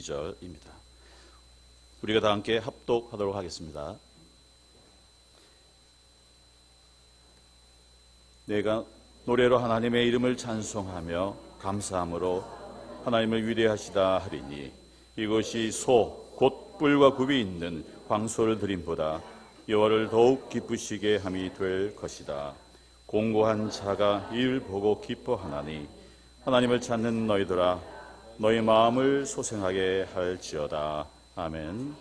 2절입니다. 우리가 다 함께 합독하도록 하겠습니다. 내가 노래로 하나님의 이름을 찬송하며 감사함으로 하나님을 위대하시다 하리니 이것이 소 곧 뿔과 굽이 있는 황소를 드림보다 여호와를 더욱 기쁘시게 함이 될 것이다. 공고한 자가 이를 보고 기뻐하나니 하나님을 찾는 너희들아 너희 마음을 소생하게 할지어다. 아멘.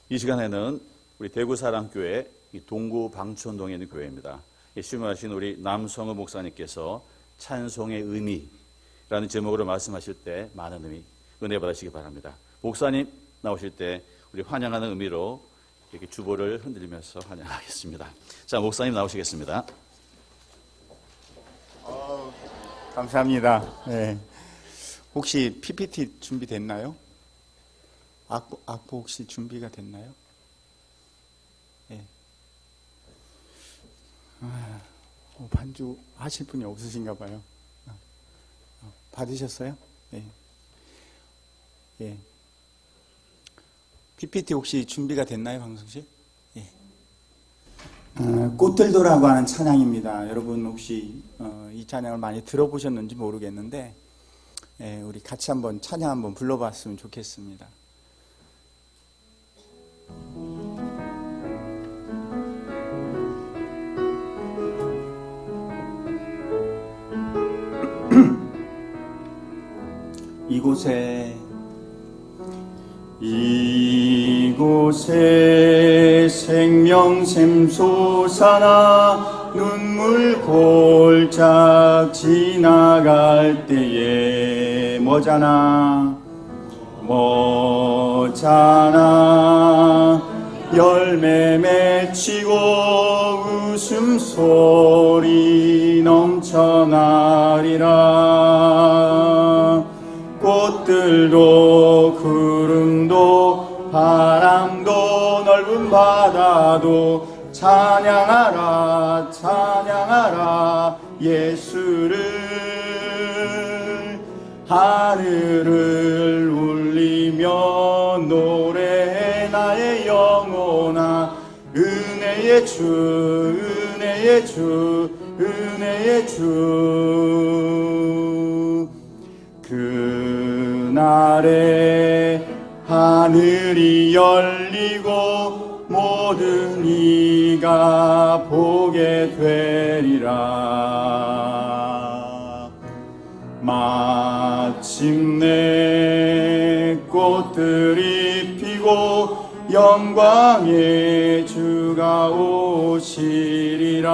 이 시간에는 우리 대구사랑교회 동구 방촌동에 있는 교회입니다. 신임하신 우리 남성우 목사님께서 찬송의 의미라는 제목으로 말씀하실 때 많은 의미 은혜 받으시기 바랍니다. 목사님 나오실 때 우리 환영하는 의미로 이렇게 주보를 흔들리면서 환영하겠습니다. 자, 목사님 나오시겠습니다. 감사합니다. 네. 혹시 PPT 준비됐나요? 악보 혹시 준비가 됐나요? 네. 반주 하실 분이 없으신가 봐요. 받으셨어요? 네. 예. PPT 혹시 준비가 됐나요, 방송실? 예. 꽃들도라고 하는 찬양입니다. 여러분 혹시 이 찬양을 많이 들어보셨는지 모르겠는데 우리 같이 한번 찬양 한번 불러봤으면 좋겠습니다. 이곳에 생명샘 솟아나 눈물 골짝 지나갈 때에 뭐잖아 열매 맺히고 웃음소리 넘쳐나리라. 꽃들도 구름도 바람도 넓은 바다도 찬양하라 찬양하라 예수를. 하늘을 울리며 노래해 나의 영혼아 은혜의 주 은혜의 주 은혜의 주. 그날에 하늘이 열리고 모든 이가 보게 되리라. 마침내 꽃들이 피고 영광의 주가 오시리라.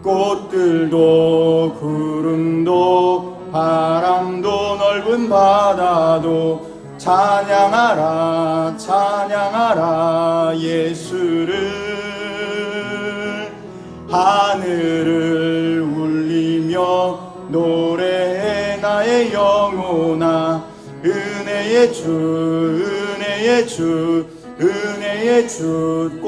꽃들도 구름도 바람도 넓은 바다도 찬양하라 찬양하라 예수를. 하늘을 울리며 노래해 나의 영혼아 은혜의 주 은혜의 주 은혜의 주.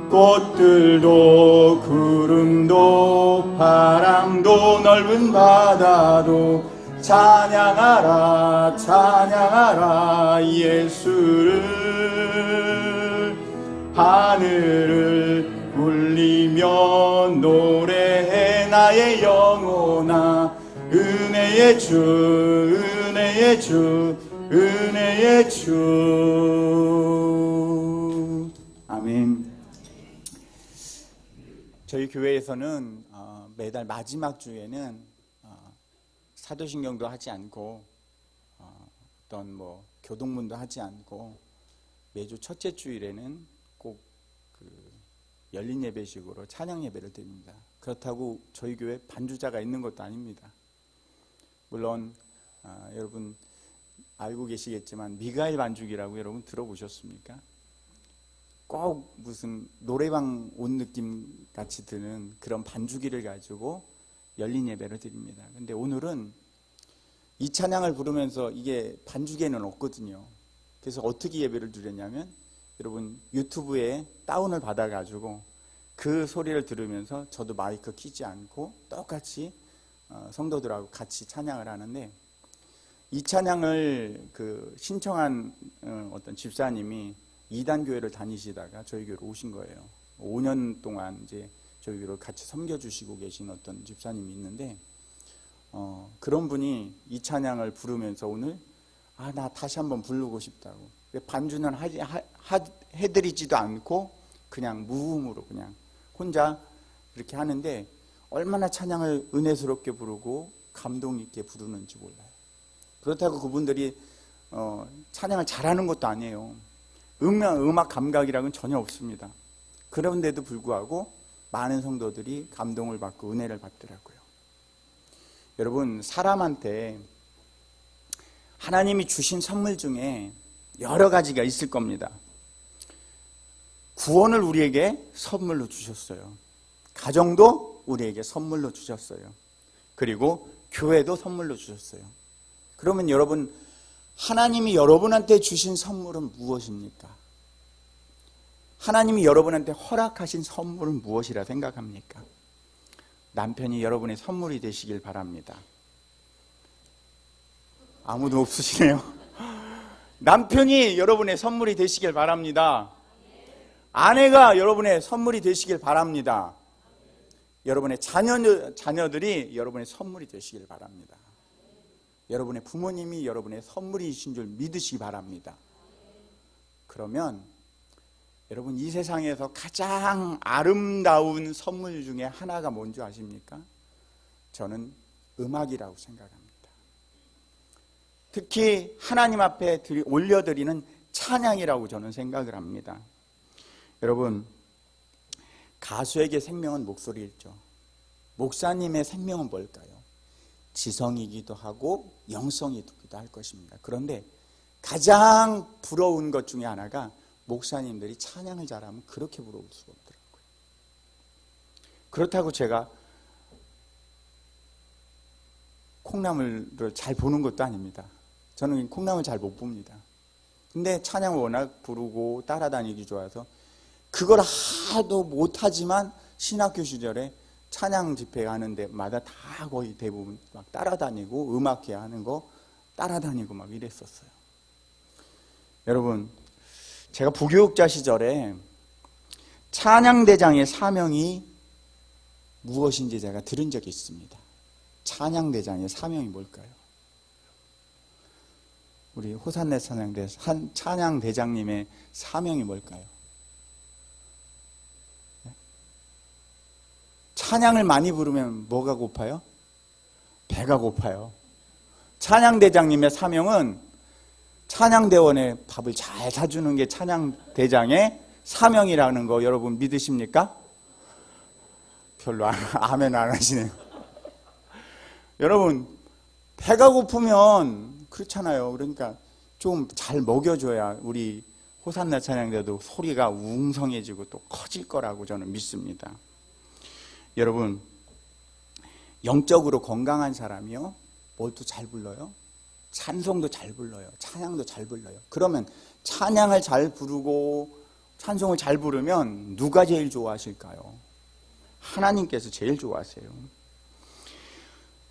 꽃들도 구름도 바람도 넓은 바다도 찬양하라 찬양하라 예수를. 하늘을 울리며 노래해 나의 영혼아 은혜의 주 은혜의 주 은혜의 주. 아멘. 저희 교회에서는 매달 마지막 주에는 사도신경도 하지 않고 어떤 교동문도 하지 않고 매주 첫째 주일에는 꼭 열린 예배식으로 찬양 예배를 드립니다. 그렇다고 저희 교회 반주자가 있는 것도 아닙니다. 물론 여러분 알고 계시겠지만 미가엘 반주기라고 여러분 들어보셨습니까? 꼭 무슨 노래방 온 느낌 같이 드는 그런 반주기를 가지고 열린 예배를 드립니다. 근데 오늘은 이 찬양을 부르면서 이게 반주기에는 없거든요. 그래서 어떻게 예배를 드렸냐면 여러분 유튜브에 다운을 받아가지고 그 소리를 들으면서 저도 마이크 키지 않고 똑같이 성도들하고 같이 찬양을 하는데, 이 찬양을 신청한 어떤 집사님이 이단교회를 다니시다가 저희 교회로 오신 거예요. 5년 동안 이제 저희 교회를 같이 섬겨주시고 계신 어떤 집사님이 있는데, 그런 분이 이 찬양을 부르면서 오늘 나 다시 한번 부르고 싶다고. 반주는 해드리지도 않고 그냥 무음으로 그냥 혼자 이렇게 하는데, 얼마나 찬양을 은혜스럽게 부르고 감동 있게 부르는지 몰라요. 그렇다고 그분들이 찬양을 잘하는 것도 아니에요. 음악 감각이랑은 전혀 없습니다. 그런데도 불구하고 많은 성도들이 감동을 받고 은혜를 받더라고요. 여러분, 사람한테 하나님이 주신 선물 중에 여러 가지가 있을 겁니다. 구원을 우리에게 선물로 주셨어요. 가정도 우리에게 선물로 주셨어요. 그리고 교회도 선물로 주셨어요. 그러면 여러분, 하나님이 여러분한테 주신 선물은 무엇입니까? 하나님이 여러분한테 허락하신 선물은 무엇이라 생각합니까? 남편이 여러분의 선물이 되시길 바랍니다. 아무도 없으시네요. 남편이 여러분의 선물이 되시길 바랍니다. 아내가 여러분의 선물이 되시길 바랍니다. 여러분의 자녀들이 여러분의 선물이 되시길 바랍니다. 여러분의 부모님이 여러분의 선물이신 줄 믿으시기 바랍니다. 그러면 여러분, 이 세상에서 가장 아름다운 선물 중에 하나가 뭔지 아십니까? 저는 음악이라고 생각합니다. 특히 하나님 앞에 올려드리는 찬양이라고 저는 생각을 합니다. 여러분, 가수에게 생명은 목소리일죠. 목사님의 생명은 뭘까요? 지성이기도 하고 영성이기도 할 것입니다. 그런데 가장 부러운 것 중에 하나가, 목사님들이 찬양을 잘하면 그렇게 부러울 수가 없더라고요. 그렇다고 제가 콩나물을 잘 보는 것도 아닙니다. 저는 콩나물 잘 못 봅니다. 근데 찬양을 워낙 부르고 따라다니기 좋아서 그걸 하도 못하지만 신학교 시절에 찬양 집회 가는 데마다 다 거의 대부분 막 따라다니고 음악회 하는 거 따라다니고 막 이랬었어요. 여러분, 제가 부교육자 시절에 찬양대장의 사명이 무엇인지 제가 들은 적이 있습니다. 찬양대장의 사명이 뭘까요? 우리 호산네 찬양대장님의 사명이 뭘까요? 찬양을 많이 부르면 뭐가 고파요? 배가 고파요. 찬양대장님의 사명은 찬양대원에 밥을 잘 사주는 게 찬양대장의 사명이라는 거 여러분 믿으십니까? 별로 아멘 안 하시네요. 여러분, 배가 고프면 그렇잖아요. 그러니까 좀 잘 먹여줘야 우리 호산나 찬양대도 소리가 웅성해지고 또 커질 거라고 저는 믿습니다. 여러분, 영적으로 건강한 사람이요, 뭘도 잘 불러요? 찬송도 잘 불러요. 찬양도 잘 불러요. 그러면 찬양을 잘 부르고 찬송을 잘 부르면 누가 제일 좋아하실까요? 하나님께서 제일 좋아하세요.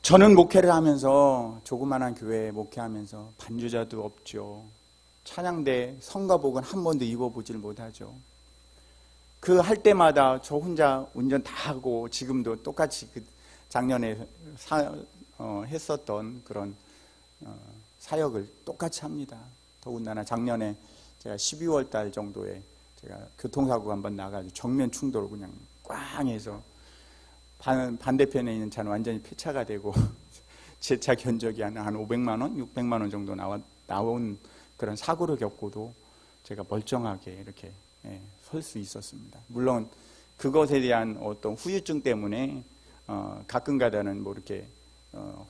저는 목회를 하면서, 조그만한 교회에 목회하면서 반주자도 없죠. 찬양대 성가복은 한 번도 입어보질 못하죠. 그 할 때마다 저 혼자 운전 다 하고, 지금도 똑같이 작년에 했었던 그런 사역을 똑같이 합니다. 더군다나 작년에 제가 12월 달 정도에 제가 교통사고가 한번 나가지고 정면 충돌을 그냥 꽝 해서 반대편에 있는 차는 완전히 폐차가 되고 제 차 견적이 한 500만 원, 600만 원 정도 나온 그런 사고를 겪고도 제가 멀쩡하게 이렇게 설 수 있었습니다. 물론 그것에 대한 어떤 후유증 때문에 가끔가다는 뭐 이렇게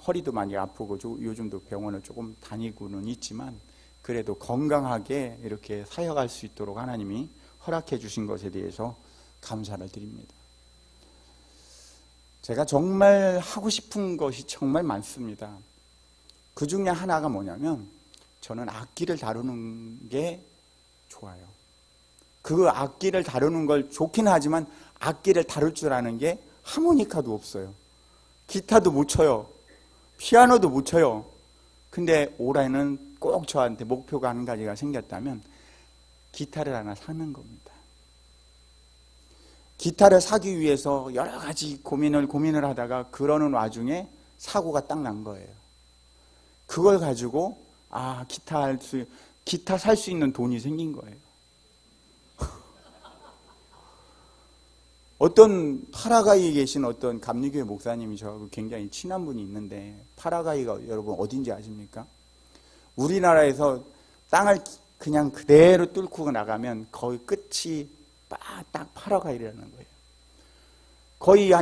허리도 많이 아프고 요즘도 병원을 조금 다니고는 있지만, 그래도 건강하게 이렇게 사역할 수 있도록 하나님이 허락해 주신 것에 대해서 감사를 드립니다. 제가 정말 하고 싶은 것이 정말 많습니다. 그 중에 하나가 뭐냐면, 저는 악기를 다루는 게 좋아요. 그 악기를 다루는 걸 좋긴 하지만 악기를 다룰 줄 아는 게 하모니카도 없어요. 기타도 못 쳐요. 피아노도 못 쳐요. 근데 올해는 꼭 저한테 목표가 한 가지가 생겼다면 기타를 하나 사는 겁니다. 기타를 사기 위해서 여러 가지 고민을 하다가 그러는 와중에 사고가 딱 난 거예요. 그걸 가지고 기타 살 수 있는 돈이 생긴 거예요. 어떤 파라과이에 계신 어떤 감리교회 목사님이 저하고 굉장히 친한 분이 있는데, 파라과이가 여러분 어딘지 아십니까? 우리나라에서 땅을 그냥 그대로 뚫고 나가면 거의 끝이 딱 파라과이라는 거예요. 거의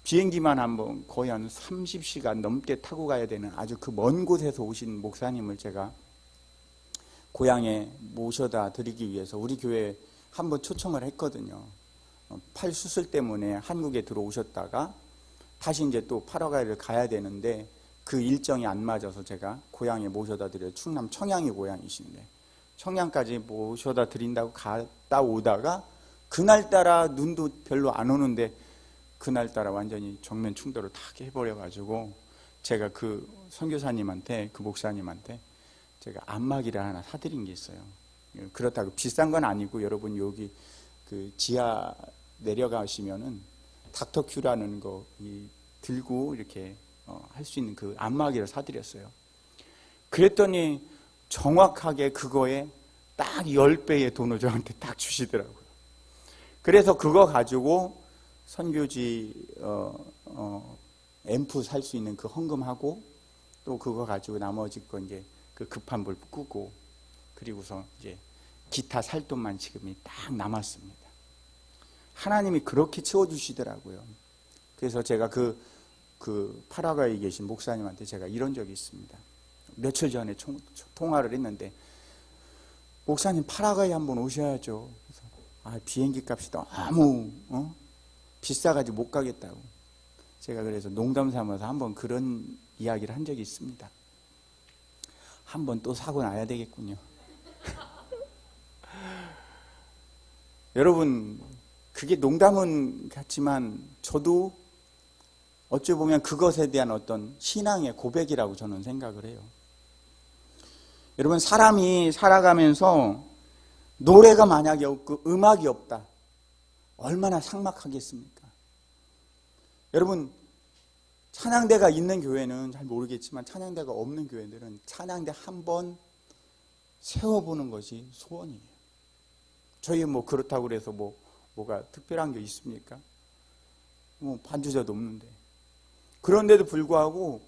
비행기만 한번 거의 한 30시간 넘게 타고 가야 되는 아주 그 먼 곳에서 오신 목사님을 제가 고향에 모셔다 드리기 위해서 우리 교회에 한번 초청을 했거든요. 팔 수술 때문에 한국에 들어오셨다가 다시 이제 또 파라과이를 가야 되는데 그 일정이 안 맞아서 제가 고향에 모셔다 드려요. 충남 청양이 고향이신데 청양까지 모셔다 드린다고 갔다 오다가 그날따라 눈도 별로 안 오는데 그날따라 완전히 정면 충돌을 다 해버려가지고 제가 그 선교사님한테, 그 목사님한테 제가 안마기를 하나 사드린 게 있어요. 그렇다고 비싼 건 아니고 여러분 여기 그 지하 내려가시면은 닥터큐라는 거 들고 이렇게 할 수 있는 그 안마기를 사드렸어요. 그랬더니 정확하게 그거에 딱 10배의 돈을 저한테 딱 주시더라고요. 그래서 그거 가지고 선교지 앰프 살 수 있는 그 헌금하고 또 그거 가지고 나머지 거 이제 그 급한 불 끄고 그리고서 이제 기타 살 돈만 지금이 딱 남았습니다. 하나님이 그렇게 채워주시더라고요. 그래서 제가 그 파라과이에 계신 목사님한테 제가 이런 적이 있습니다. 며칠 전에 통화를 했는데 목사님 파라과이 한번 오셔야죠. 그래서 비행기 값이 너무 비싸가지고 못 가겠다고. 제가 그래서 농담 삼아서 한번 그런 이야기를 한 적이 있습니다. 한번 또 사고 나야 되겠군요. 여러분, 그게 농담은 같지만 저도 어찌 보면 그것에 대한 어떤 신앙의 고백이라고 저는 생각을 해요. 여러분, 사람이 살아가면서 노래가 만약에 없고 음악이 없다. 얼마나 삭막하겠습니까? 여러분, 찬양대가 있는 교회는 잘 모르겠지만 찬양대가 없는 교회들은 찬양대 한번 세워보는 것이 소원이에요. 저희 그렇다고 그래서 뭐가 특별한 게 있습니까? 반주자도 없는데. 그런데도 불구하고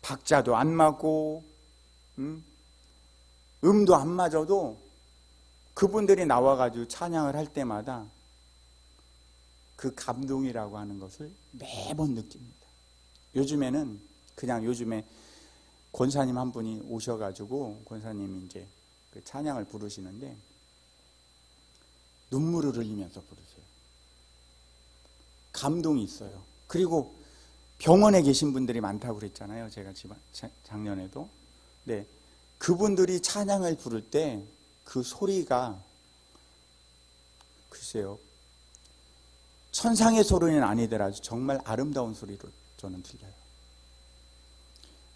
박자도 안 맞고 음도 안 맞아도 그분들이 나와가지고 찬양을 할 때마다 그 감동이라고 하는 것을 매번 느낍니다. 요즘에는 요즘에 권사님 한 분이 오셔가지고 권사님이 이제 그 찬양을 부르시는데 눈물을 흘리면서 부르세요. 감동이 있어요. 그리고 병원에 계신 분들이 많다고 그랬잖아요. 제가 작년에도. 네, 그분들이 찬양을 부를 때 그 소리가 글쎄요. 천상의 소리는 아니더라도 정말 아름다운 소리로 저는 들려요.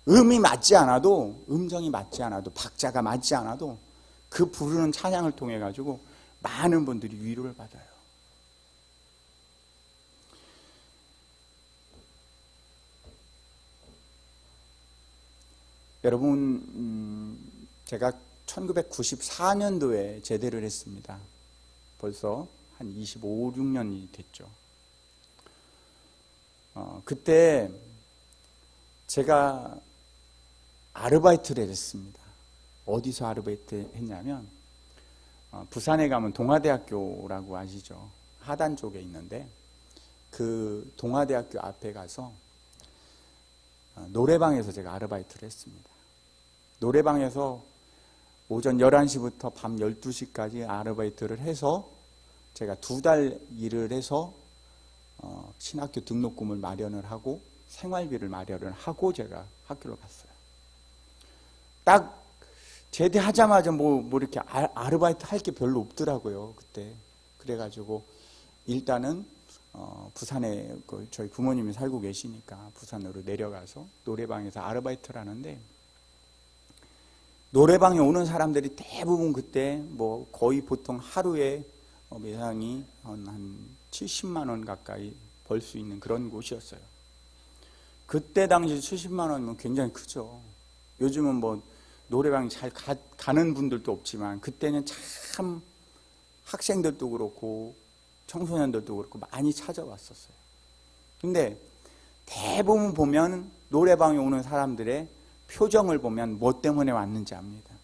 음이 맞지 않아도, 음정이 맞지 않아도, 박자가 맞지 않아도 그 부르는 찬양을 통해 가지고 많은 분들이 위로를 받아요. 여러분, 제가 1994년도에 제대를 했습니다. 벌써 한 25, 6년이 됐죠. 그때 제가 아르바이트를 했습니다. 어디서 아르바이트 했냐면 부산에 가면 동아대학교라고 아시죠? 하단 쪽에 있는데 그 동아대학교 앞에 가서 노래방에서 제가 아르바이트를 했습니다. 노래방에서 오전 11시부터 밤 12시까지 아르바이트를 해서 제가 2달 일을 해서 신학교 등록금을 마련을 하고 생활비를 마련을 하고 제가 학교를 갔어요. 딱 제대하자마자 이렇게 아르바이트 할 게 별로 없더라고요, 그때. 그래가지고 일단은 부산에 저희 부모님이 살고 계시니까 부산으로 내려가서 노래방에서 아르바이트를 하는데, 노래방에 오는 사람들이 대부분 그때 뭐 거의 보통 하루에 매상이 한 70만 원 가까이 벌 수 있는 그런 곳이었어요. 그때 당시 70만 원이면 굉장히 크죠. 요즘은 뭐 노래방 잘 가는 분들도 없지만, 그때는 참 학생들도 그렇고 청소년들도 그렇고 많이 찾아왔었어요. 근데 대부분 보면 노래방에 오는 사람들의 표정을 보면 뭐 때문에 왔는지 압니다.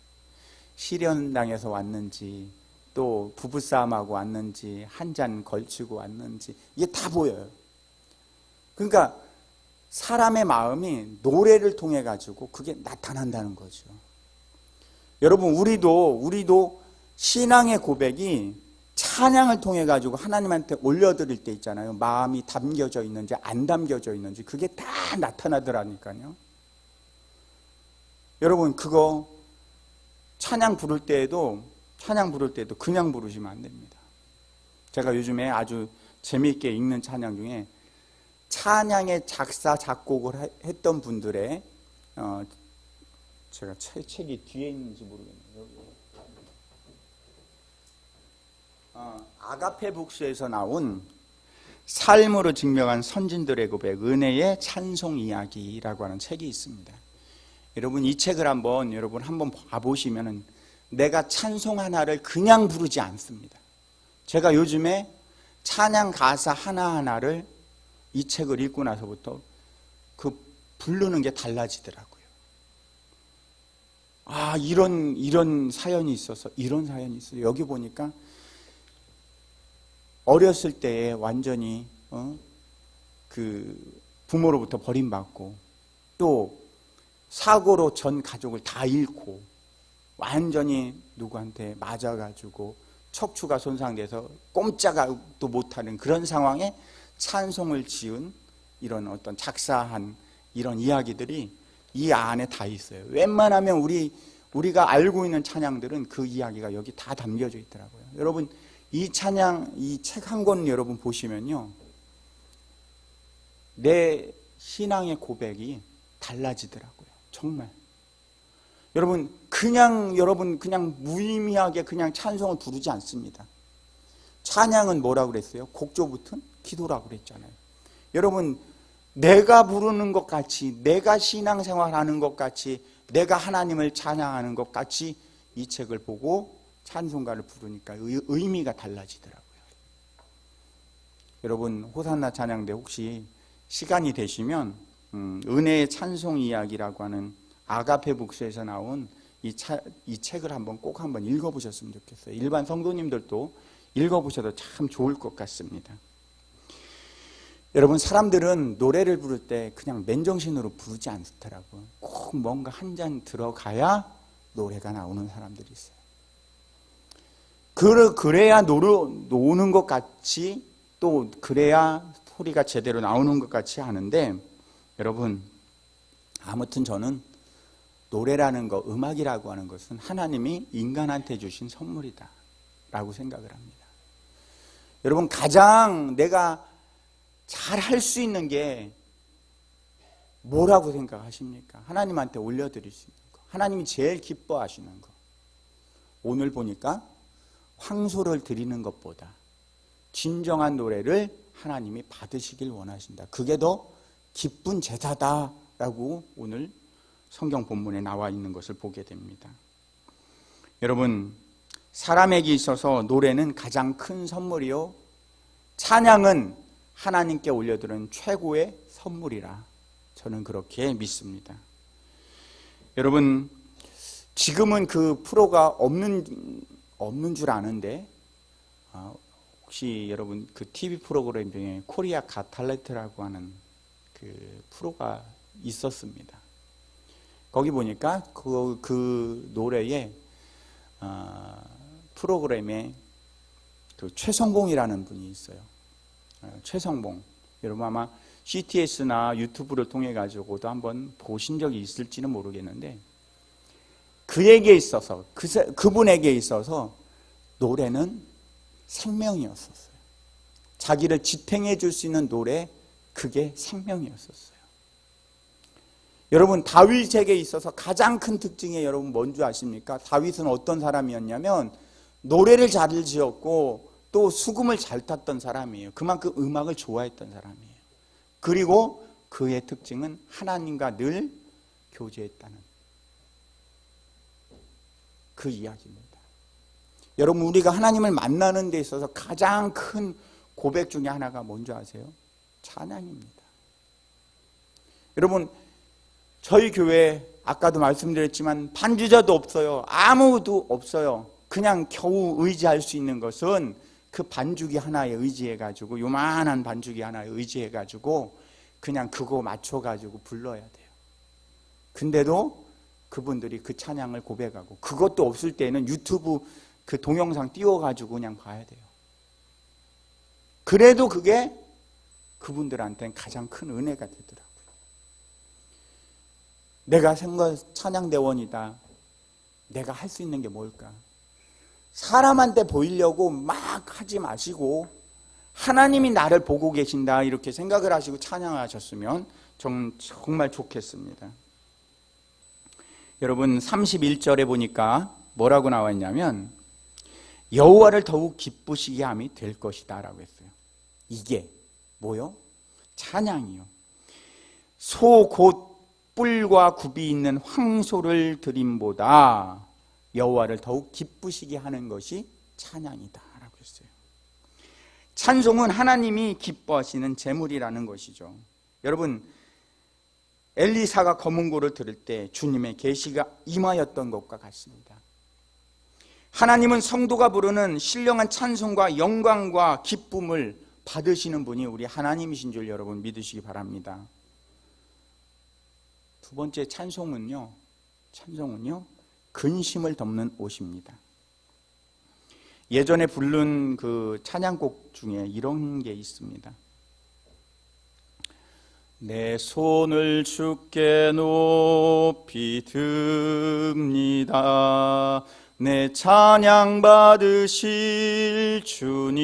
실연당해서 왔는지, 또 부부싸움하고 왔는지, 한 잔 걸치고 왔는지, 이게 다 보여요. 그러니까 사람의 마음이 노래를 통해 가지고 그게 나타난다는 거죠. 여러분, 우리도 신앙의 고백이 찬양을 통해 가지고 하나님한테 올려드릴 때 있잖아요. 마음이 담겨져 있는지 안 담겨져 있는지 그게 다 나타나더라니까요. 여러분, 그거 찬양 부를 때에도 그냥 부르시면 안 됩니다. 제가 요즘에 아주 재미있게 읽는 찬양 중에 찬양의 작사 작곡을 했던 분들의 제가 책이 뒤에 있는지 모르겠네요. 아가페 북스에서 나온 삶으로 증명한 선진들의 고백, 은혜의 찬송 이야기라고 하는 책이 있습니다. 여러분, 이 책을 한번 봐보시면은 내가 찬송 하나를 그냥 부르지 않습니다. 제가 요즘에 찬양 가사 하나하나를 이 책을 읽고 나서부터 그 부르는 게 달라지더라고요. 이런 사연이 있어서 이런 사연이 있어요. 여기 보니까 어렸을 때에 완전히 그 부모로부터 버림받고, 또 사고로 전 가족을 다 잃고, 완전히 누구한테 맞아가지고 척추가 손상돼서 꼼짝도 못하는 그런 상황에 찬송을 지은 이런 어떤 작사한 이런 이야기들이 이 안에 다 있어요. 웬만하면 우리가 알고 있는 찬양들은 그 이야기가 여기 다 담겨져 있더라고요. 여러분, 이 찬양, 이 책 한 권 여러분 보시면요, 내 신앙의 고백이 달라지더라고요. 정말. 여러분 그냥 무의미하게 그냥 찬송을 부르지 않습니다. 찬양은 뭐라고 그랬어요? 곡조 붙은 기도라고 그랬잖아요. 여러분, 내가 부르는 것 같이, 내가 신앙생활하는 것 같이, 내가 하나님을 찬양하는 것 같이 이 책을 보고 찬송가를 부르니까 의미가 달라지더라고요. 여러분, 호산나 찬양대 혹시 시간이 되시면 은혜의 찬송 이야기라고 하는 아가페 북스에서 나온 이 책을 꼭 한번 읽어보셨으면 좋겠어요. 일반 성도님들도 읽어보셔도 참 좋을 것 같습니다. 여러분, 사람들은 노래를 부를 때 그냥 맨정신으로 부르지 않더라고요. 꼭 뭔가 한 잔 들어가야 노래가 나오는 사람들이 있어요. 그래야 노는 것 같이, 또 그래야 소리가 제대로 나오는 것 같이 하는데, 여러분, 아무튼 저는 노래라는 거, 음악이라고 하는 것은 하나님이 인간한테 주신 선물이다 라고 생각을 합니다. 여러분, 가장 내가 잘 할 수 있는 게 뭐라고 생각하십니까? 하나님한테 올려드릴 수 있는 거, 하나님이 제일 기뻐하시는 거. 오늘 보니까 황소를 드리는 것보다 진정한 노래를 하나님이 받으시길 원하신다. 그게 더 기쁜 제사다라고 오늘 성경 본문에 나와 있는 것을 보게 됩니다. 여러분, 사람에게 있어서 노래는 가장 큰 선물이요, 찬양은 하나님께 올려드리는 최고의 선물이라 저는 그렇게 믿습니다. 여러분, 지금은 그 프로가 없는 줄 아는데, 혹시 여러분 그 TV 프로그램 중에 코리아 갓 탤런트라고 하는 그 프로가 있었습니다. 거기 보니까 그 노래에 프로그램에 그 최성봉이라는 분이 있어요. 최성봉. 여러분 아마 CTS나 유튜브를 통해 가지고도 한번 보신 적이 있을지는 모르겠는데, 그에게 있어서, 그분에게 있어서 노래는 생명이었었어요. 자기를 지탱해 줄 수 있는 노래, 그게 생명이었었어요. 여러분, 다윗에게 있어서 가장 큰 특징이 여러분 뭔지 아십니까? 다윗은 어떤 사람이었냐면 노래를 잘 지었고 또 수금을 잘 탔던 사람이에요. 그만큼 음악을 좋아했던 사람이에요. 그리고 그의 특징은 하나님과 늘 교제했다는 그 이야기입니다. 여러분, 우리가 하나님을 만나는 데 있어서 가장 큰 고백 중에 하나가 뭔지 아세요? 찬양입니다. 여러분, 저희 교회 아까도 말씀드렸지만 반주자도 없어요. 아무도 없어요. 그냥 겨우 의지할 수 있는 것은 그 반주기 하나에 의지해가지고, 요만한 반주기 하나에 의지해가지고 그냥 그거 맞춰가지고 불러야 돼요. 근데도 그분들이 그 찬양을 고백하고, 그것도 없을 때는 유튜브 그 동영상 띄워가지고 그냥 봐야 돼요. 그래도 그게 그분들한테는 가장 큰 은혜가 되더라고요. 내가 찬양대원이다. 내가 할 수 있는 게 뭘까? 사람한테 보이려고 막 하지 마시고 하나님이 나를 보고 계신다 이렇게 생각을 하시고 찬양하셨으면 정말 좋겠습니다. 여러분, 31절에 보니까 뭐라고 나와 있냐면 여호와를 더욱 기쁘시게 함이 될 것이다 라고 했어요. 이게 뭐요? 찬양이요. 소 곧 뿔과 굽이 있는 황소를 드림보다 여호와를 더욱 기쁘시게 하는 것이 찬양이다 라고 했어요. 찬송은 하나님이 기뻐하시는 제물이라는 것이죠. 여러분, 엘리사가 검은고를 들을 때 주님의 계시가 임하였던 것과 같습니다. 하나님은 성도가 부르는 신령한 찬송과 영광과 기쁨을 받으시는 분이 우리 하나님이신 줄 여러분 믿으시기 바랍니다. 두 번째, 찬송은요 근심을 덮는 옷입니다. 예전에 부른 그 찬양곡 중에 이런 게 있습니다. 내 손을 주께 높이 듭니다. 내 찬양 받으실 주님,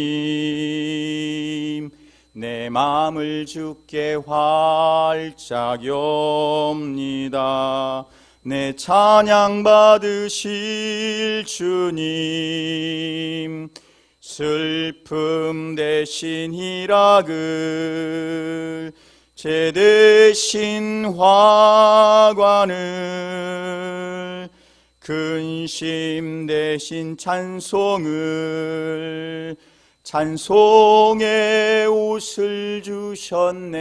내 마음을 주께 활짝 엽니다. 내 찬양 받으실 주님, 슬픔 대신 희락을, 제 대신 화관을, 근심 대신 찬송을, 찬송의 옷을 주셨네.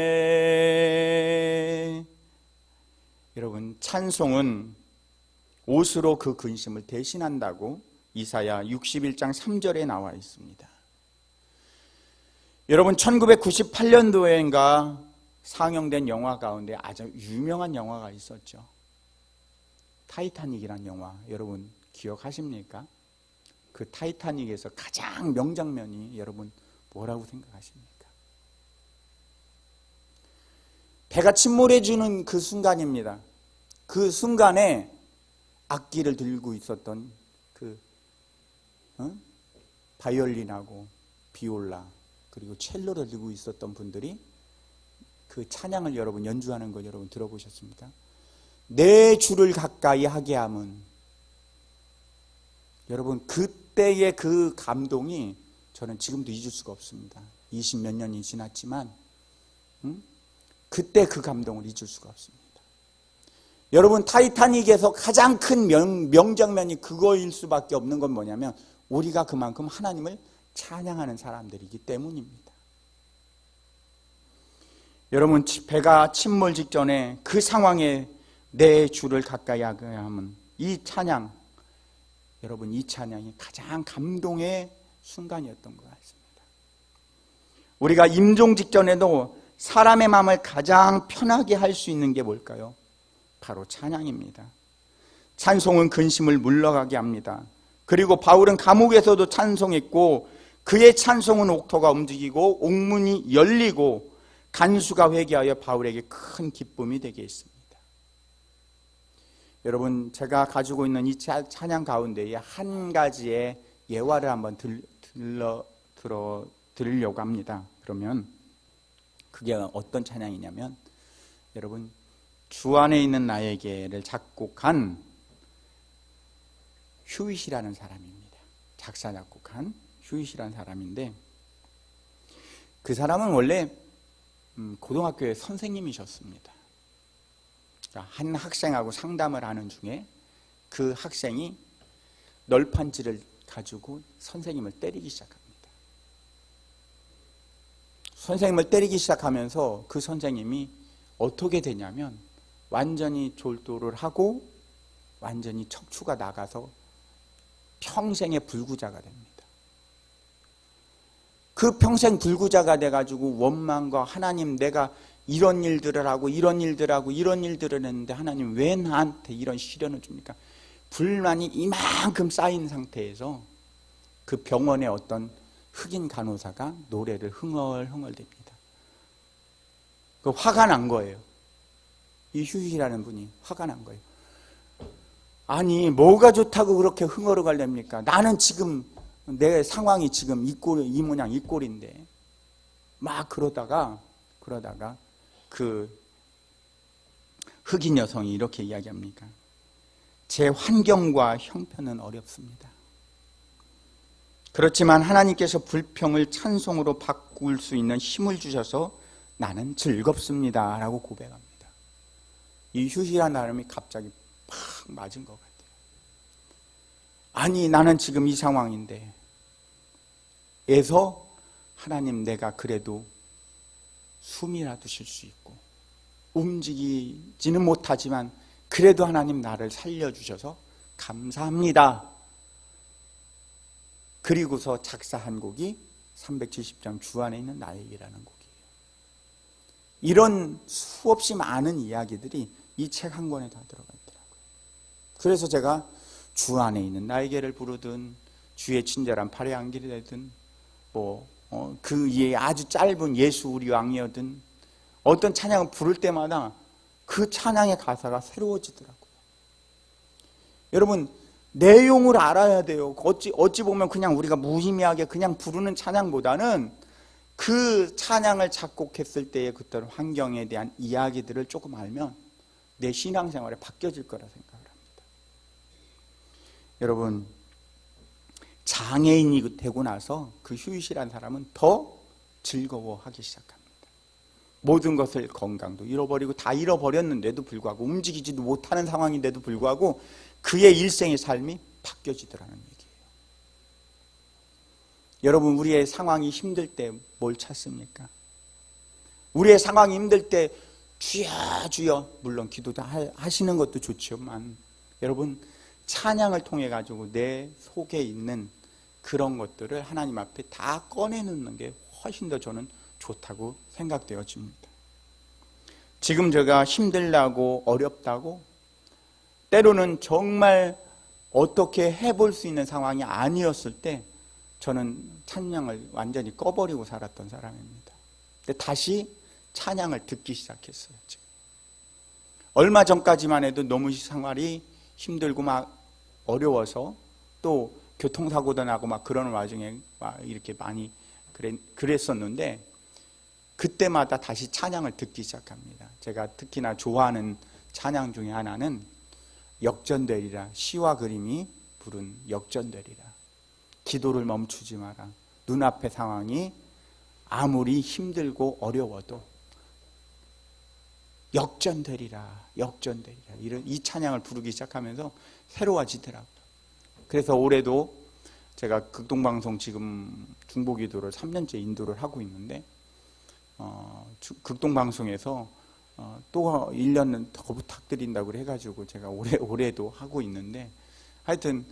여러분, 찬송은 옷으로 그 근심을 대신한다고 이사야 61장 3절에 나와 있습니다. 여러분, 1998년도에인가 상영된 영화 가운데 아주 유명한 영화가 있었죠. 타이타닉이란 영화, 여러분 기억하십니까? 그 타이타닉에서 가장 명장면이 여러분 뭐라고 생각하십니까? 배가 침몰해주는 그 순간입니다. 그 순간에 악기를 들고 있었던 그 바이올린하고 비올라 그리고 첼로를 들고 있었던 분들이 그 찬양을 여러분 연주하는 거 여러분 들어보셨습니까? 내 주를 가까이 하게 함은, 여러분 그때의 그 감동이 저는 지금도 잊을 수가 없습니다. 20몇 년이 지났지만 그때 그 감동을 잊을 수가 없습니다. 여러분, 타이타닉에서 가장 큰 명장면이 그거일 수밖에 없는 건 뭐냐면 우리가 그만큼 하나님을 찬양하는 사람들이기 때문입니다. 여러분, 배가 침몰 직전에 그 상황에 내 주를 가까이 하게 하면 이 찬양, 여러분 이 찬양이 가장 감동의 순간이었던 것 같습니다. 우리가 임종 직전에도 사람의 마음을 가장 편하게 할 수 있는 게 뭘까요? 바로 찬양입니다. 찬송은 근심을 물러가게 합니다. 그리고 바울은 감옥에서도 찬송했고 그의 찬송은 옥토가 움직이고 옥문이 열리고 간수가 회개하여 바울에게 큰 기쁨이 되게 했습니다. 여러분, 제가 가지고 있는 이 찬양 가운데에 한 가지의 예화를 한번 드리려고 합니다. 그러면 그게 어떤 찬양이냐면, 여러분, 주 안에 있는 나에게를 작곡한 휴잇이라는 사람입니다. 작사 작곡한 휴잇이라는 사람인데, 그 사람은 원래 고등학교의 선생님이셨습니다. 그러니까 한 학생하고 상담을 하는 중에 그 학생이 널판지를 가지고 선생님을 때리기 시작합니다. 선생님을 때리기 시작하면서 그 선생님이 어떻게 되냐면 완전히 졸도를 하고 완전히 척추가 나가서 평생의 불구자가 됩니다. 그 평생 불구자가 돼가지고 원망과, 하나님, 내가 이런 일들을 하고 이런 일들을 하고 이런 일들을 했는데 하나님 왜 나한테 이런 시련을 줍니까? 불만이 이만큼 쌓인 상태에서 그 병원의 어떤 흑인 간호사가 노래를 흥얼흥얼댑니다. 그 화가 난 거예요. 이 휴잇이라는 분이 화가 난 거예요. 아니, 뭐가 좋다고 그렇게 흥얼흥얼댑니까? 나는 지금 내 상황이 지금 이 모양 이 꼴인데. 막 그러다가 그 흑인 여성이 이렇게 이야기합니까? 제 환경과 형편은 어렵습니다. 그렇지만 하나님께서 불평을 찬송으로 바꿀 수 있는 힘을 주셔서 나는 즐겁습니다 라고 고백합니다. 이 휴잇이라는 사람이 갑자기 팍 맞은 것 같아요. 아니, 나는 지금 이 상황인데 에서 하나님, 내가 그래도 숨이라도 쉴 수 있고 움직이지는 못하지만 그래도 하나님 나를 살려주셔서 감사합니다. 그리고서 작사한 곡이 370장 주 안에 있는 나에게라는 곡이에요. 이런 수없이 많은 이야기들이 이 책 한 권에 다 들어가 있더라고요. 그래서 제가 주 안에 있는 나에게를 부르든 주의 친절한 팔의 안길이 되든 그 위에 아주 짧은 예수 우리 왕이여든 어떤 찬양을 부를 때마다 그 찬양의 가사가 새로워지더라고요. 여러분, 내용을 알아야 돼요. 어찌 보면 그냥 우리가 무의미하게 그냥 부르는 찬양보다는 그 찬양을 작곡했을 때의 그런 환경에 대한 이야기들을 조금 알면 내 신앙생활에 바뀌어질 거라 생각을 합니다. 여러분, 장애인이 되고 나서 그 휴잇이라는 사람은 더 즐거워하기 시작합니다. 모든 것을, 건강도 잃어버리고 다 잃어버렸는데도 불구하고, 움직이지도 못하는 상황인데도 불구하고 그의 일생의 삶이 바뀌어지더라는 얘기예요. 여러분, 우리의 상황이 힘들 때 뭘 찾습니까? 우리의 상황이 힘들 때 주여 주여, 물론 기도도 하시는 것도 좋지만 여러분, 찬양을 통해 가지고 내 속에 있는 그런 것들을 하나님 앞에 다 꺼내놓는 게 훨씬 더 저는 좋다고 생각되어집니다. 지금 제가 힘들다고 어렵다고 때로는 정말 어떻게 해볼 수 있는 상황이 아니었을 때 저는 찬양을 완전히 꺼버리고 살았던 사람입니다. 근데 다시 찬양을 듣기 시작했어요. 지금. 얼마 전까지만 해도 너무 생활이 힘들고 막 어려워서 또 교통사고도 나고 막 그러는 와중에 막 이렇게 많이 그랬었는데 그때마다 다시 찬양을 듣기 시작합니다. 제가 특히나 좋아하는 찬양 중에 하나는 역전되리라, 시와 그림이 부른 역전되리라. 기도를 멈추지 마라. 눈앞의 상황이 아무리 힘들고 어려워도 역전되리라, 역전되리라. 이 찬양을 부르기 시작하면서 새로워지더라고요. 그래서 올해도 제가 극동방송 지금 중보기도를 3년째 인도를 하고 있는데 극동방송에서 또 1년은 더 부탁드린다고 해가지고 제가 올해도 하고 있는데, 하여튼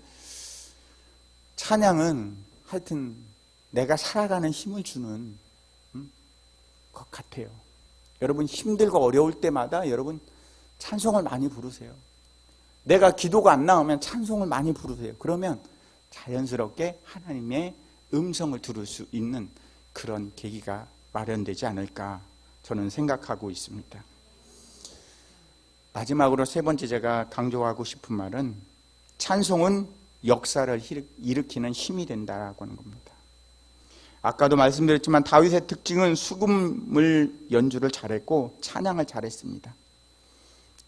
찬양은 하여튼 내가 살아가는 힘을 주는 것 같아요. 여러분, 힘들고 어려울 때마다 여러분 찬송을 많이 부르세요. 내가 기도가 안 나오면 찬송을 많이 부르세요. 그러면 자연스럽게 하나님의 음성을 들을 수 있는 그런 계기가 마련되지 않을까 저는 생각하고 있습니다. 마지막으로 세 번째 제가 강조하고 싶은 말은 찬송은 역사를 일으키는 힘이 된다라고 하는 겁니다. 아까도 말씀드렸지만 다윗의 특징은 수금을 연주를 잘했고 찬양을 잘했습니다.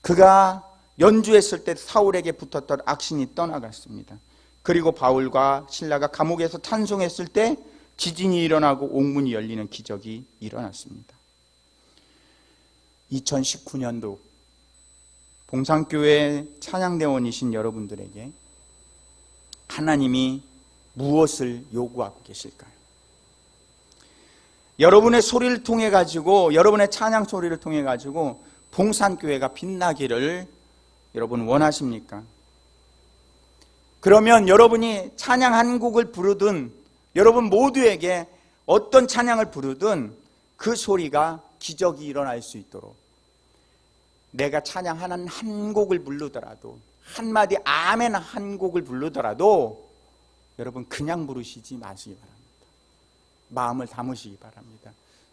그가 연주했을 때 사울에게 붙었던 악신이 떠나갔습니다. 그리고 바울과 신라가 감옥에서 찬송했을 때 지진이 일어나고 옥문이 열리는 기적이 일어났습니다. 2019년도 봉산교회 찬양대원이신 여러분들에게 하나님이 무엇을 요구하고 계실까요? 여러분의 소리를 통해 가지고, 여러분의 찬양 소리를 통해 가지고 봉산교회가 빛나기를 여러분 원하십니까? 그러면 여러분이 찬양 한 곡을 부르든, 여러분 모두에게 어떤 찬양을 부르든 그 소리가 기적이 일어날 수 있도록, 내가 찬양하는 한 곡을 부르더라도, 한마디 아멘 한 곡을 부르더라도 여러분 그냥 부르시지 마시기 바랍니다. 마음을 담으시기 바랍니다.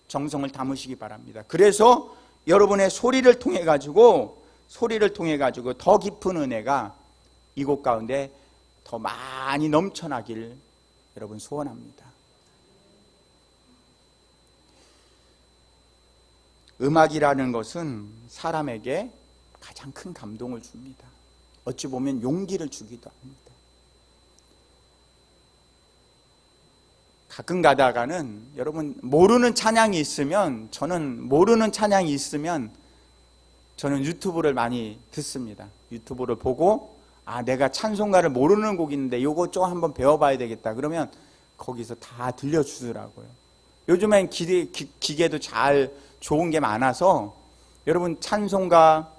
정성을 담으시기 바랍니다. 그래서 여러분의 소리를 통해 가지고 더 깊은 은혜가 이곳 가운데 더 많이 넘쳐나길 여러분 소원합니다. 음악이라는 것은 사람에게 가장 큰 감동을 줍니다. 어찌 보면 용기를 주기도 합니다. 가끔 가다가는 여러분 모르는 찬양이 있으면, 저는 유튜브를 많이 듣습니다. 유튜브를 보고 내가 찬송가를 모르는 곡이 있는데 요거 좀 한번 배워봐야 되겠다. 그러면 거기서 다 들려주더라고요. 요즘엔 기계도 잘 좋은 게 많아서 여러분 찬송가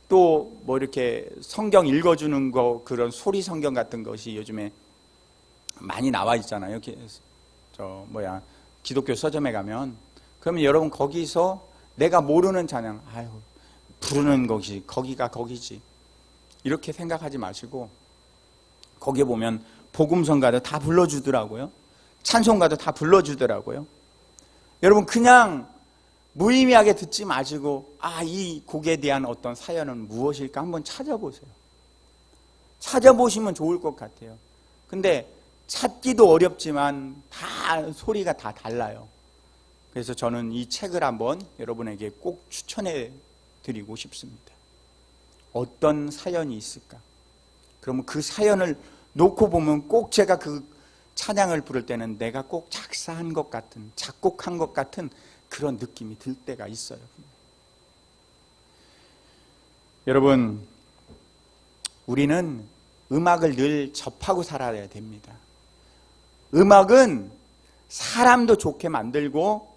또 뭐 이렇게 성경 읽어주는 거, 그런 소리 성경 같은 것이 요즘에 많이 나와 있잖아요. 이렇게 기독교 서점에 가면, 그러면 여러분 거기서 내가 모르는 찬양, 부르는 것이 거기가 거기지, 이렇게 생각하지 마시고, 거기에 보면 복음성가도 다 불러주더라고요. 찬송가도 다 불러주더라고요. 여러분 그냥 무의미하게 듣지 마시고 이 곡에 대한 어떤 사연은 무엇일까 한번 찾아보세요. 찾아보시면 좋을 것 같아요. 근데 찾기도 어렵지만 다 소리가 다 달라요. 그래서 저는 이 책을 한번 여러분에게 꼭 추천해 드리고 싶습니다. 어떤 사연이 있을까? 그러면 그 사연을 놓고 보면 꼭 제가 그 찬양을 부를 때는 내가 꼭 작사한 것 같은, 작곡한 것 같은 그런 느낌이 들 때가 있어요. 여러분, 우리는 음악을 늘 접하고 살아야 됩니다. 음악은 사람도 좋게 만들고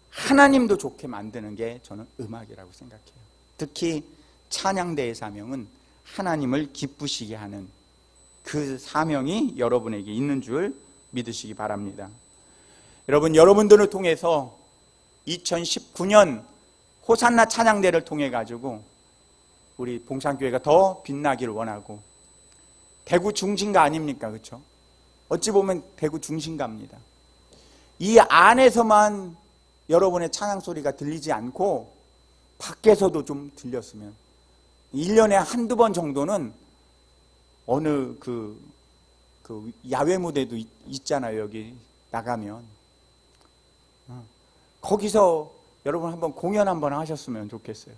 하나님도 좋게 만드는 게 저는 음악이라고 생각해요. 특히 찬양대의 사명은 하나님을 기쁘시게 하는 그 사명이 여러분에게 있는 줄 믿으시기 바랍니다. 여러분들을 통해서 2019년 호산나 찬양대를 통해 가지고 우리 봉산교회가 더 빛나기를 원하고, 대구 중심가 아닙니까? 그렇죠? 어찌 보면 대구 중심가입니다. 이 안에서만 여러분의 찬양 소리가 들리지 않고 밖에서도 좀 들렸으면, 1년에 한두 번 정도는 어느 그 야외 무대도 있잖아요. 여기 나가면 거기서 여러분 한번 공연 한번 하셨으면 좋겠어요.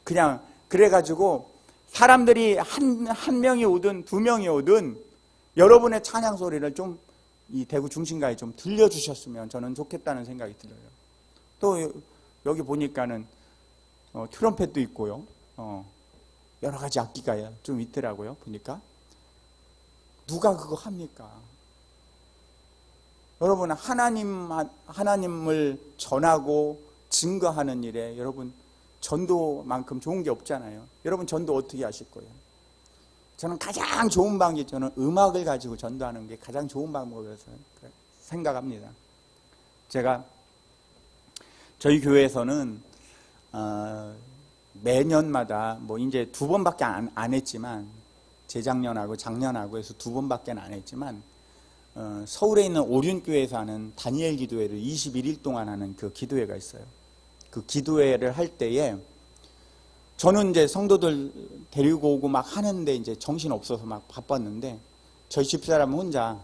그냥 그래가지고 사람들이 한 명이 오든 두 명이 오든 여러분의 찬양 소리를 좀 이 대구 중심가에 좀 들려주셨으면 저는 좋겠다는 생각이 들어요. 또 여기 보니까는 트럼펫도 있고요. 여러 가지 악기가 좀 있더라고요. 보니까 누가 그거 합니까? 여러분 하나님을 전하고 증거하는 일에 여러분 전도만큼 좋은 게 없잖아요. 여러분 전도 어떻게 하실 거예요? 저는 가장 좋은 방법이, 저는 음악을 가지고 전도하는 게 가장 좋은 방법이라고 생각합니다. 저희 교회에서는 매년마다 이제 2번밖에 안 했지만, 재작년하고 작년하고 해서 2번밖에 안 했지만, 서울에 있는 오륜교회에서 하는 다니엘 기도회를 21일 동안 하는 그 기도회가 있어요. 그 기도회를 할 때에 저는 이제 성도들 데리고 오고 막 하는데 이제 정신 없어서 막 바빴는데, 저희 집사람 혼자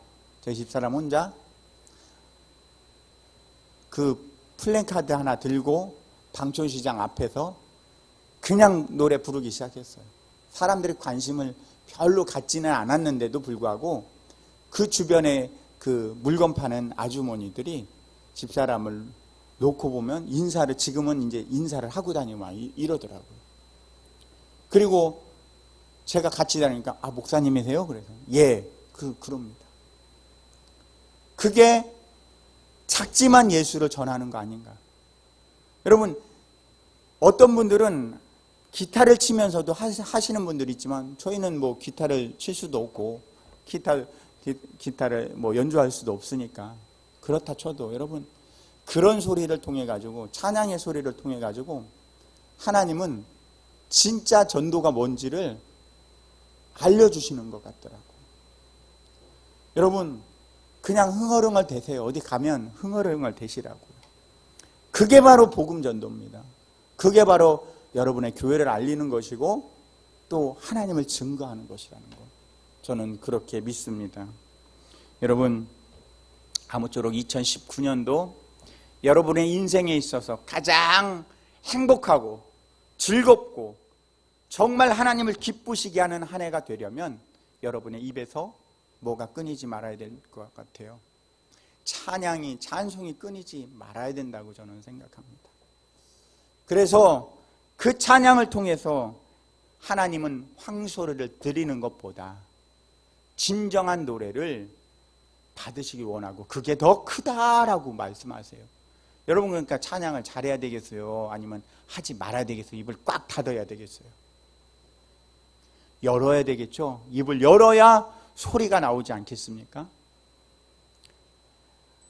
그 플랜카드 하나 들고 방촌시장 앞에서 그냥 노래 부르기 시작했어요. 사람들이 관심을 별로 갖지는 않았는데도 불구하고 그 주변에 그 물건 파는 아주머니들이 집사람을 놓고 보면 인사를, 지금은 이제 인사를 하고 다니고 막 이러더라고요. 그리고 제가 같이 다니니까, 아, 목사님이세요? 그래서 예, 그럽니다. 그게 작지만 예수를 전하는 거 아닌가. 여러분, 어떤 분들은 기타를 치면서도 하시는 분들이 있지만 저희는 뭐 기타를 칠 수도 없고 기타를 뭐 연주할 수도 없으니까 그렇다 쳐도 여러분, 그런 소리를 통해 가지고, 찬양의 소리를 통해 가지고 하나님은 진짜 전도가 뭔지를 알려주시는 것 같더라고요. 여러분, 그냥 흥얼흥얼 대세요. 어디 가면 흥얼흥얼 대시라고요. 그게 바로 복음 전도입니다. 그게 바로 여러분의 교회를 알리는 것이고 또 하나님을 증거하는 것이라는 것, 저는 그렇게 믿습니다. 여러분, 아무쪼록 2019년도 여러분의 인생에 있어서 가장 행복하고 즐겁고 정말 하나님을 기쁘시게 하는 한 해가 되려면 여러분의 입에서 뭐가 끊이지 말아야 될 것 같아요. 찬송이 끊이지 말아야 된다고 저는 생각합니다. 그래서 그 찬양을 통해서 하나님은 황소리를 드리는 것보다 진정한 노래를 받으시길 원하고 그게 더 크다라고 말씀하세요. 여러분, 그러니까 찬양을 잘해야 되겠어요? 아니면 하지 말아야 되겠어요? 입을 꽉 닫아야 되겠어요? 열어야 되겠죠? 입을 열어야 소리가 나오지 않겠습니까?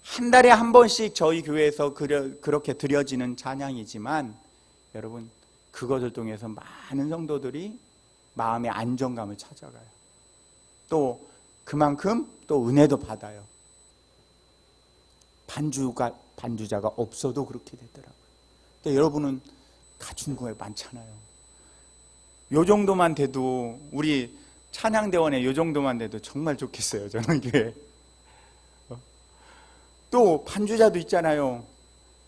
한 달에 한 번씩 저희 교회에서 그렇게 드려지는 찬양이지만 여러분, 그것을 통해서 많은 성도들이 마음의 안정감을 찾아가요. 또 그만큼 또 은혜도 받아요. 반주자가 없어도 그렇게 되더라고요. 근데 여러분은 갖춘 거에 많잖아요. 요 정도만 돼도, 우리 찬양대원에 요 정도만 돼도 정말 좋겠어요, 저는 교회. 또 반주자도 있잖아요.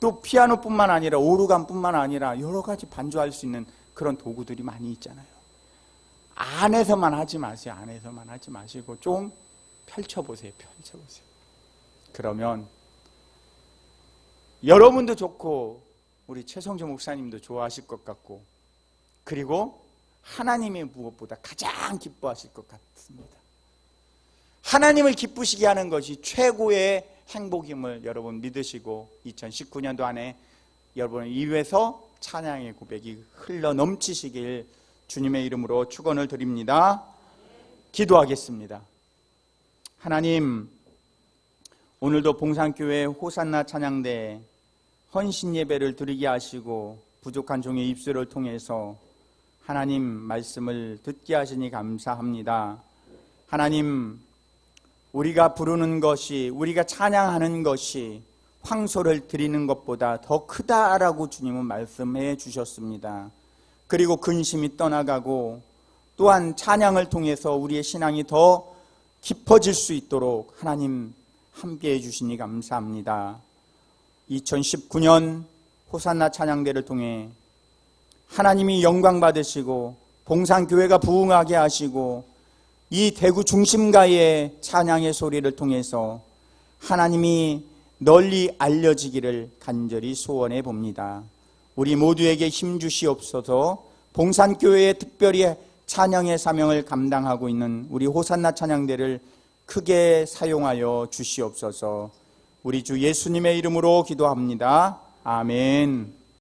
또 피아노뿐만 아니라 오르간뿐만 아니라 여러 가지 반주할 수 있는 그런 도구들이 많이 있잖아요. 안에서만 하지 마세요. 안에서만 하지 마시고 좀 펼쳐보세요. 그러면 여러분도 좋고 우리 최성주 목사님도 좋아하실 것 같고, 그리고 하나님이 무엇보다 가장 기뻐하실 것 같습니다. 하나님을 기쁘시게 하는 것이 최고의 행복임을 여러분 믿으시고 2019년도 안에 여러분의 입에서 찬양의 고백이 흘러 넘치시길 주님의 이름으로 축원을 드립니다. 기도하겠습니다. 하나님, 오늘도 봉산교회 호산나 찬양대 헌신 예배를 드리게 하시고 부족한 종의 입술을 통해서 하나님 말씀을 듣게 하시니 감사합니다. 하나님, 우리가 부르는 것이, 우리가 찬양하는 것이 황소를 드리는 것보다 더 크다라고 주님은 말씀해 주셨습니다. 그리고 근심이 떠나가고 또한 찬양을 통해서 우리의 신앙이 더 깊어질 수 있도록 하나님 함께해 주시니 감사합니다. 2019년 호산나 찬양대를 통해 하나님이 영광 받으시고 봉산교회가 부흥하게 하시고 이 대구 중심가의 찬양의 소리를 통해서 하나님이 널리 알려지기를 간절히 소원해 봅니다. 우리 모두에게 힘 주시옵소서. 봉산교회에 특별히 찬양의 사명을 감당하고 있는 우리 호산나 찬양대를 크게 사용하여 주시옵소서. 우리 주 예수님의 이름으로 기도합니다. 아멘.